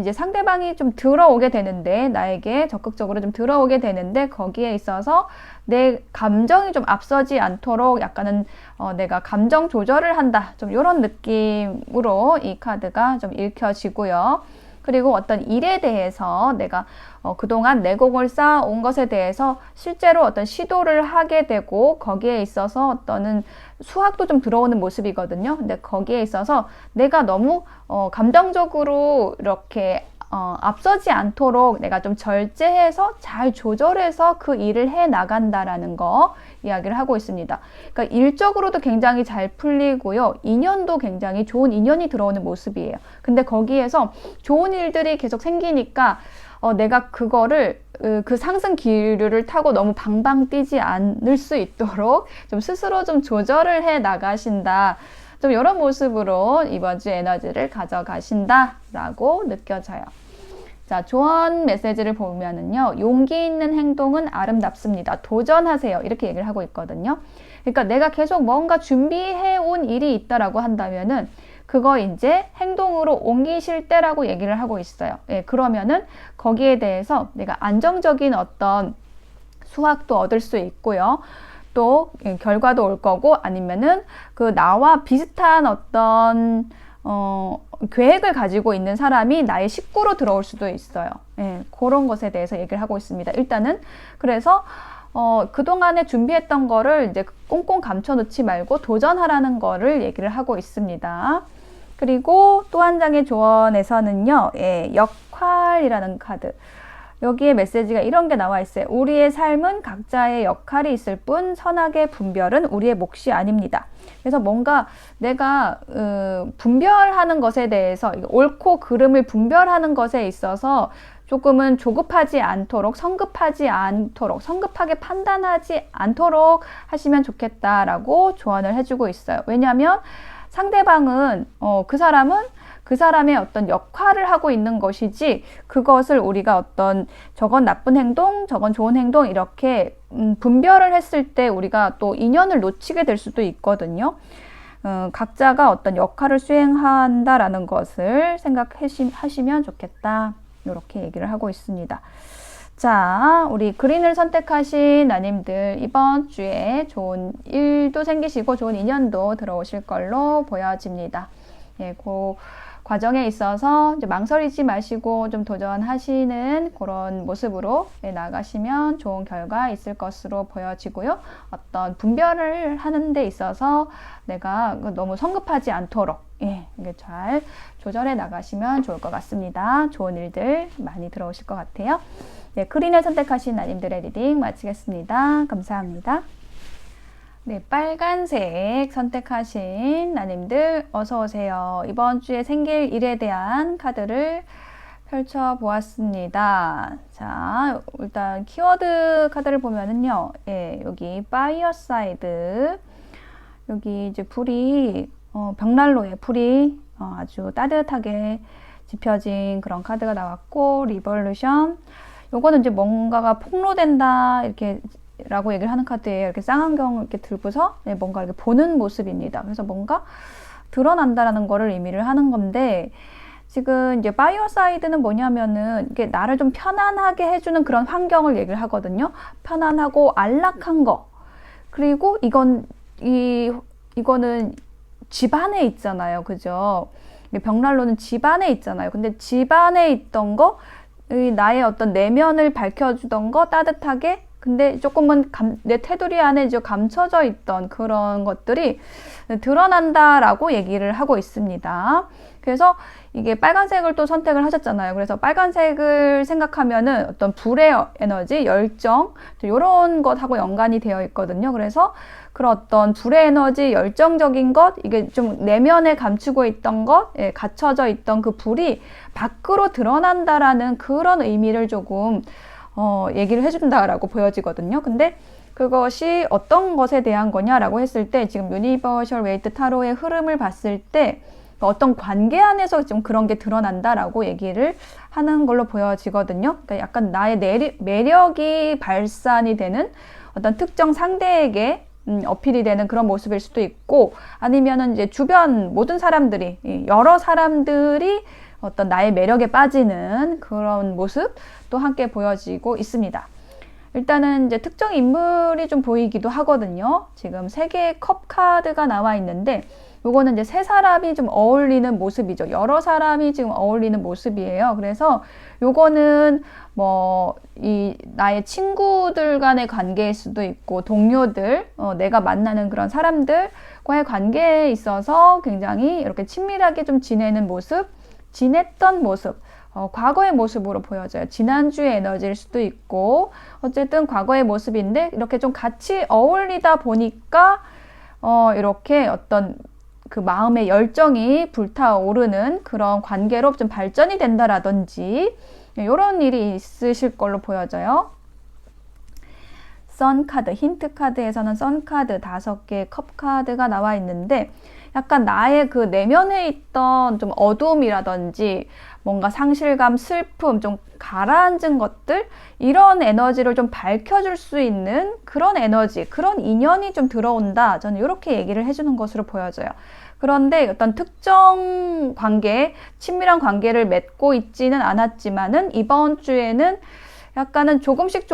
이제 상대방이 좀 들어오게 되는데, 나에게 적극적으로 좀 들어오게 되는데, 거기에 있어서 내 감정이 좀 앞서지 않도록 약간은, 내가 감정 조절을 한다. 좀 이런 느낌으로 이 카드가 좀 읽혀지고요. 그리고 어떤 일에 대해서 내가 그동안 내공을 쌓아온 것에 대해서 실제로 어떤 시도를 하게 되고 거기에 있어서 어떤 수학도 좀 들어오는 모습이거든요. 근데 거기에 있어서 내가 너무 감정적으로 이렇게 앞서지 않도록 내가 좀 절제해서 잘 조절해서 그 일을 해 나간다라는 거 이야기를 하고 있습니다. 그러니까 일적으로도 굉장히 잘 풀리고요. 인연도 굉장히 좋은 인연이 들어오는 모습이에요. 근데 거기에서 좋은 일들이 계속 생기니까 내가 그거를 그 상승 기류를 타고 너무 방방 뛰지 않을 수 있도록 좀 스스로 좀 조절을 해 나가신다. 좀 이런 모습으로 이번 주 에너지를 가져가신다라고 느껴져요. 자, 조언 메시지를 보면은요, 용기 있는 행동은 아름답습니다. 도전하세요. 이렇게 얘기를 하고 있거든요. 그러니까 내가 계속 뭔가 준비해 온 일이 있다라고 한다면은 그거 이제 행동으로 옮기실 때라고 얘기를 하고 있어요. 예, 그러면은 거기에 대해서 내가 안정적인 어떤 수확도 얻을 수 있고요. 또 결과도 올 거고 아니면은 그 나와 비슷한 어떤 계획을 가지고 있는 사람이 나의 식구로 들어올 수도 있어요. 예, 그런 것에 대해서 얘기를 하고 있습니다. 일단은 그래서 그동안에 준비했던 거를 이제 꽁꽁 감춰놓지 말고 도전하라는 거를 얘기를 하고 있습니다. 그리고 또 한 장의 조언에서는요, 예, 역할이라는 카드. 여기에 메시지가 이런 게 나와 있어요. 우리의 삶은 각자의 역할이 있을 뿐 선악의 분별은 우리의 몫이 아닙니다. 그래서 뭔가 내가 분별하는 것에 대해서 옳고 그름을 분별하는 것에 있어서 조금은 조급하지 않도록 성급하지 않도록 성급하게 판단하지 않도록 하시면 좋겠다라고 조언을 해주고 있어요. 왜냐하면 상대방은 그 사람은 그 사람의 어떤 역할을 하고 있는 것이지 그것을 우리가 어떤 저건 나쁜 행동, 저건 좋은 행동 이렇게 분별을 했을 때 우리가 또 인연을 놓치게 될 수도 있거든요. 각자가 어떤 역할을 수행한다라는 것을 생각하시면 좋겠다. 이렇게 얘기를 하고 있습니다. 자, 우리 그린을 선택하신 나님들 이번 주에 좋은 일도 생기시고 좋은 인연도 들어오실 걸로 보여집니다. 예, 그 과정에 있어서 이제 망설이지 마시고 좀 도전하시는 그런 모습으로 나가시면 좋은 결과 있을 것으로 보여지고요. 어떤 분별을 하는 데 있어서 내가 너무 성급하지 않도록 이게 잘 조절해 나가시면 좋을 것 같습니다. 좋은 일들 많이 들어오실 것 같아요. 네, 그린을 선택하신 나님들의 리딩 마치겠습니다. 감사합니다. 네, 빨간색 선택하신 나님들 어서 오세요. 이번 주에 생길 일에 대한 카드를 펼쳐 보았습니다. 자, 일단 키워드 카드를 보면은요, 예, 여기 파이어 사이드, 여기 이제 불이 벽난로에 불이 아주 따뜻하게 지펴진 그런 카드가 나왔고, 리볼루션, 요거는 이제 뭔가가 폭로된다 이렇게 라고 얘기를 하는 카드예요. 이렇게 쌍안경을 이렇게 들고서 뭔가 이렇게 보는 모습입니다. 그래서 뭔가 드러난다라는 거를 의미를 하는 건데, 지금 이제 파이어 사이드는 뭐냐면은 이게 나를 좀 편안하게 해주는 그런 환경을 얘기를 하거든요. 편안하고 안락한 거. 그리고 이거는 집 안에 있잖아요. 그죠? 벽난로는 집 안에 있잖아요. 근데 집 안에 있던 거, 나의 어떤 내면을 밝혀주던 거 따뜻하게 근데 조금은 내 테두리 안에 이제 감춰져 있던 그런 것들이 드러난다라고 얘기를 하고 있습니다. 그래서 이게 빨간색을 또 선택을 하셨잖아요. 그래서 빨간색을 생각하면은 어떤 불의 에너지, 열정, 이런 것하고 연관이 되어 있거든요. 그래서 그런 어떤 불의 에너지, 열정적인 것, 이게 좀 내면에 감추고 있던 것, 예, 갇혀져 있던 그 불이 밖으로 드러난다라는 그런 의미를 조금 얘기를 해준다라고 보여지거든요. 근데 그것이 어떤 것에 대한 거냐라고 했을 때 지금 유니버셜 웨이트 타로의 흐름을 봤을 때 어떤 관계 안에서 좀 그런 게 드러난다라고 얘기를 하는 걸로 보여지거든요. 그러니까 약간 나의 매력이 발산이 되는 어떤 특정 상대에게 어필이 되는 그런 모습일 수도 있고, 아니면은 이제 주변 모든 사람들이, 여러 사람들이 어떤 나의 매력에 빠지는 그런 모습도 함께 보여지고 있습니다. 일단은 이제 특정 인물이 좀 보이기도 하거든요. 지금 3개의 컵 카드가 나와 있는데, 요거는 이제 3사람이 좀 어울리는 모습이죠. 여러 사람이 지금 어울리는 모습이에요. 그래서 요거는 나의 친구들 간의 관계일 수도 있고, 동료들, 내가 만나는 그런 사람들과의 관계에 있어서 굉장히 이렇게 친밀하게 좀 지내는 모습, 지냈던 모습, 과거의 모습으로 보여져요. 지난주의 에너지일 수도 있고, 어쨌든 과거의 모습인데, 이렇게 좀 같이 어울리다 보니까, 이렇게 어떤 그 마음의 열정이 불타오르는 그런 관계로 좀 발전이 된다라든지, 이런 일이 있으실 걸로 보여져요. 선 카드, 힌트 카드에서는 선 카드 5개의 컵 카드가 나와 있는데, 약간 나의 그 내면에 있던 좀 어두움이라든지 뭔가 상실감, 슬픔, 좀 가라앉은 것들, 이런 에너지를 좀 밝혀줄 수 있는 그런 에너지, 그런 인연이 좀 들어온다. 저는 이렇게 얘기를 해주는 것으로 보여져요. 그런데 어떤 특정 관계, 친밀한 관계를 맺고 있지는 않았지만은 이번 주에는 약간은 조금씩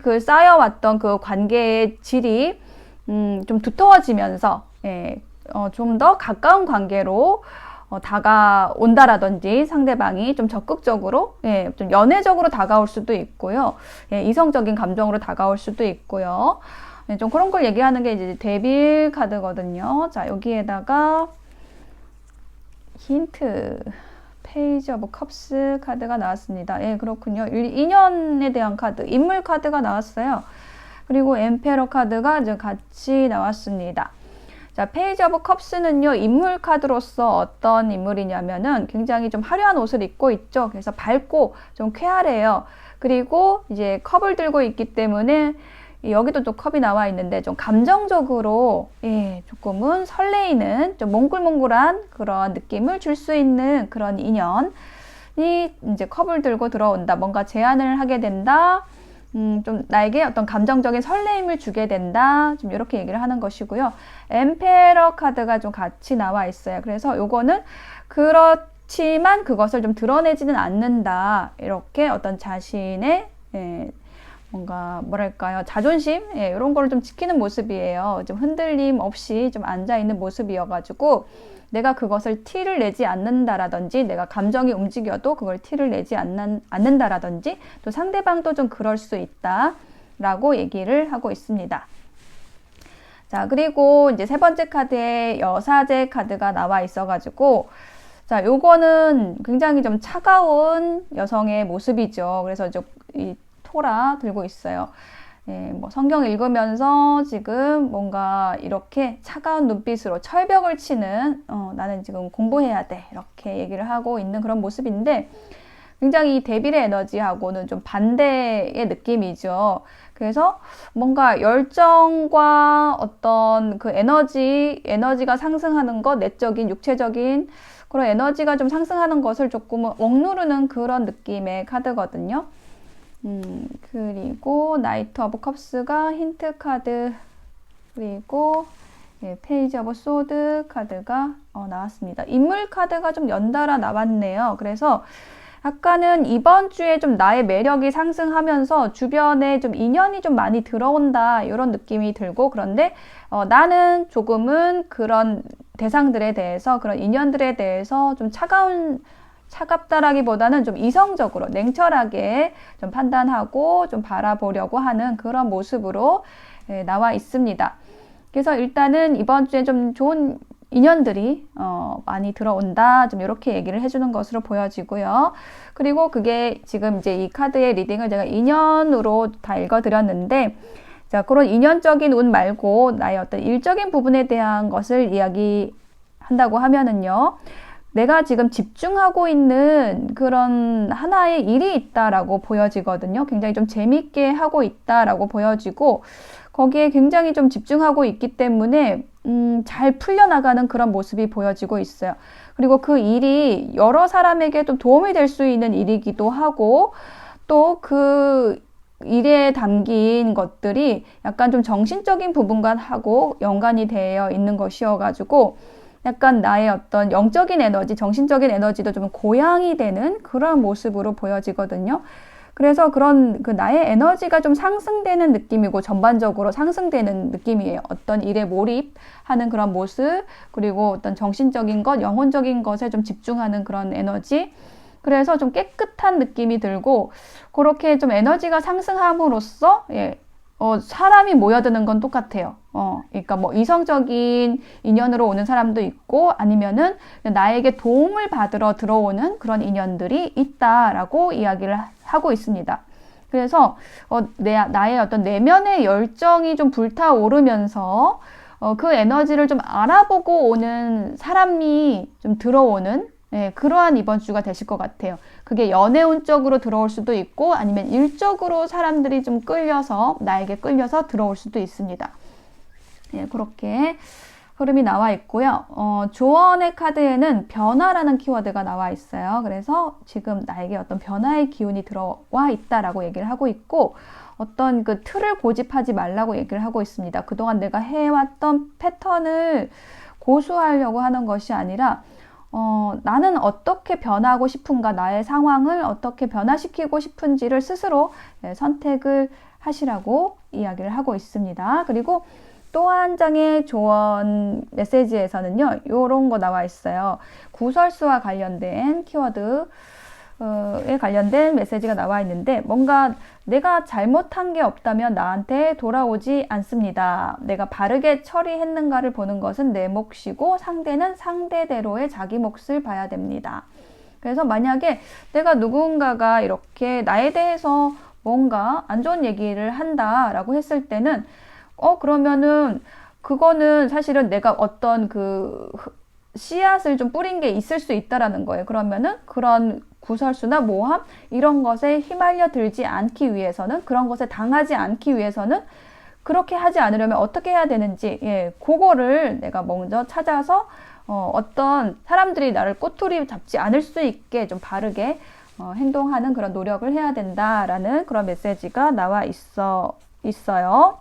그 쌓여왔던 그 관계의 질이 좀 두터워지면서, 좀 더 가까운 관계로 다가온다라든지, 상대방이 좀 적극적으로, 좀 연애적으로 다가올 수도 있고요. 이성적인 감정으로 다가올 수도 있고요. 좀 그런 걸 얘기하는 게 이제 데빌 카드거든요. 자, 여기에다가 힌트, 페이지 오브 컵스 카드가 나왔습니다. 그렇군요. 인연에 대한 카드, 인물 카드가 나왔어요. 그리고 엠페러 카드가 이제 같이 나왔습니다. 자, 페이지 오브 컵스는요, 인물 카드로서 어떤 인물이냐면은 굉장히 좀 화려한 옷을 입고 있죠. 그래서 밝고 좀 쾌활해요. 그리고 이제 컵을 들고 있기 때문에 여기도 또 컵이 나와 있는데 좀 감정적으로 조금은 설레이는 좀 몽글몽글한 그런 느낌을 줄 수 있는 그런 인연이 이제 컵을 들고 들어온다. 뭔가 제안을 하게 된다. 좀 나에게 어떤 감정적인 설레임을 주게 된다. 좀 이렇게 얘기를 하는 것이고요. 엠페러 카드가 좀 같이 나와 있어요. 그래서 요거는 그렇지만 그것을 좀 드러내지는 않는다. 이렇게 어떤 자신의 뭔가 뭐랄까요, 자존심, 이런 거를 좀 지키는 모습이에요. 좀 흔들림 없이 좀 앉아있는 모습이어가지고 내가 그것을 티를 내지 않는다라든지, 내가 감정이 움직여도 그걸 티를 내지 않는다라든지, 또 상대방도 좀 그럴 수 있다라고 얘기를 하고 있습니다. 자, 그리고 이제 3번째 카드에 여사제 카드가 나와 있어가지고, 자, 요거는 굉장히 좀 차가운 여성의 모습이죠. 그래서 이 토라 들고 있어요. 뭐 성경 읽으면서 지금 뭔가 이렇게 차가운 눈빛으로 철벽을 치는, 나는 지금 공부해야 돼, 이렇게 얘기를 하고 있는 그런 모습인데, 굉장히 이 데빌의 에너지하고는 좀 반대의 느낌이죠. 그래서 뭔가 열정과 어떤 그 에너지가 상승하는 것, 내적인, 육체적인 그런 에너지가 좀 상승하는 것을 조금 억누르는 그런 느낌의 카드거든요. 그리고 나이트 오브 컵스가 힌트 카드, 그리고 페이지 오브 소드 카드가 나왔습니다. 인물 카드가 좀 연달아 나왔네요. 그래서 약간은 이번 주에 좀 나의 매력이 상승하면서 주변에 좀 인연이 좀 많이 들어온다, 이런 느낌이 들고, 그런데 나는 조금은 그런 대상들에 대해서, 그런 인연들에 대해서 좀 차가운 차갑다라기보다는 좀 이성적으로 냉철하게 좀 판단하고 좀 바라보려고 하는 그런 모습으로 나와 있습니다. 그래서 일단은 이번 주에 좀 좋은 인연들이 많이 들어온다. 좀 이렇게 얘기를 해주는 것으로 보여지고요. 그리고 그게 지금 이제 이 카드의 리딩을 제가 인연으로 다 읽어드렸는데, 자, 그런 인연적인 운 말고 나의 어떤 일적인 부분에 대한 것을 이야기한다고 하면은요. 내가 지금 집중하고 있는 그런 하나의 일이 있다라고 보여지거든요. 굉장히 좀 재밌게 하고 있다라고 보여지고, 거기에 굉장히 좀 집중하고 있기 때문에 잘 풀려나가는 그런 모습이 보여지고 있어요. 그리고 그 일이 여러 사람에게 좀 도움이 될 수 있는 일이기도 하고, 또 그 일에 담긴 것들이 약간 좀 정신적인 부분과 하고 연관이 되어 있는 것이어가지고, 약간 나의 어떤 영적인 에너지, 정신적인 에너지도 좀 고양이 되는 그런 모습으로 보여지거든요. 그래서 그런 나의 에너지가 좀 상승되는 느낌이고, 전반적으로 상승되는 느낌이에요. 어떤 일에 몰입하는 그런 모습, 그리고 어떤 정신적인 것, 영혼적인 것에 좀 집중하는 그런 에너지. 그래서 좀 깨끗한 느낌이 들고, 그렇게 좀 에너지가 상승함으로써, 사람이 모여드는 건 똑같아요. 그러니까 뭐 이성적인 인연으로 오는 사람도 있고, 아니면은 나에게 도움을 받으러 들어오는 그런 인연들이 있다라고 이야기를 하고 있습니다. 그래서 나의 어떤 내면의 열정이 좀 불타오르면서 그 에너지를 좀 알아보고 오는 사람이 좀 들어오는 그러한 이번 주가 되실 것 같아요. 그게 연애운 쪽으로 들어올 수도 있고, 아니면 일적으로 사람들이 좀 나에게 끌려서 들어올 수도 있습니다. 그렇게 흐름이 나와 있고요. 조언의 카드에는 변화라는 키워드가 나와 있어요. 그래서 지금 나에게 어떤 변화의 기운이 들어와 있다라고 얘기를 하고 있고, 어떤 그 틀을 고집하지 말라고 얘기를 하고 있습니다. 그동안 내가 해왔던 패턴을 고수하려고 하는 것이 아니라, 나는 어떻게 변하고 싶은가, 나의 상황을 어떻게 변화시키고 싶은지를 스스로 선택을 하시라고 이야기를 하고 있습니다. 그리고 또 한 장의 조언 메시지에서는요, 이런 거 나와 있어요. 구설수와 관련된 키워드에 관련된 메시지가 나와 있는데, 뭔가 내가 잘못한 게 없다면 나한테 돌아오지 않습니다. 내가 바르게 처리했는가를 보는 것은 내 몫이고, 상대는 상대대로의 자기 몫을 봐야 됩니다. 그래서 만약에 내가 누군가가 이렇게 나에 대해서 뭔가 안 좋은 얘기를 한다라고 했을 때는 그러면은 그거는 사실은 내가 어떤 그 씨앗을 좀 뿌린 게 있을 수 있다라는 거예요. 그러면은 그런 구설수나 모함 이런 것에 휘말려 들지 않기 위해서는, 그런 것에 당하지 않기 위해서는, 그렇게 하지 않으려면 어떻게 해야 되는지, 그거를 내가 먼저 찾아서 어떤 사람들이 나를 꼬투리 잡지 않을 수 있게 좀 바르게 행동하는 그런 노력을 해야 된다라는 그런 메시지가 나와 있어요.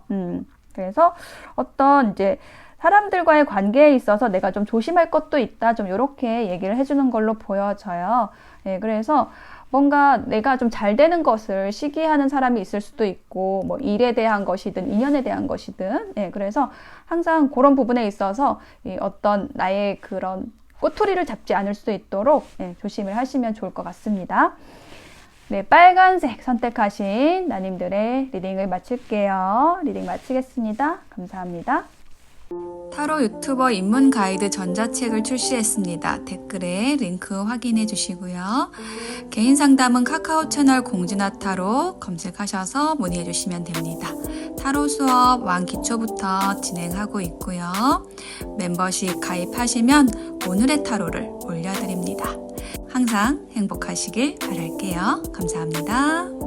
그래서 어떤 이제 사람들과의 관계에 있어서 내가 좀 조심할 것도 있다, 좀 이렇게 얘기를 해주는 걸로 보여져요. 그래서 뭔가 내가 좀 잘 되는 것을 시기하는 사람이 있을 수도 있고, 뭐 일에 대한 것이든 인연에 대한 것이든, 그래서 항상 그런 부분에 있어서 어떤 나의 그런 꼬투리를 잡지 않을 수 있도록 조심을 하시면 좋을 것 같습니다. 네, 빨간색 선택하신 나님들의 리딩을 마칠게요. 리딩 마치겠습니다. 감사합니다. 타로 유튜버 입문 가이드 전자책을 출시했습니다. 댓글에 링크 확인해 주시고요. 개인 상담은 카카오 채널 공진아 타로 검색하셔서 문의해 주시면 됩니다. 타로 수업 왕기초부터 진행하고 있고요. 멤버십 가입하시면 오늘의 타로를 올려드립니다. 항상 행복하시길 바랄게요. 감사합니다.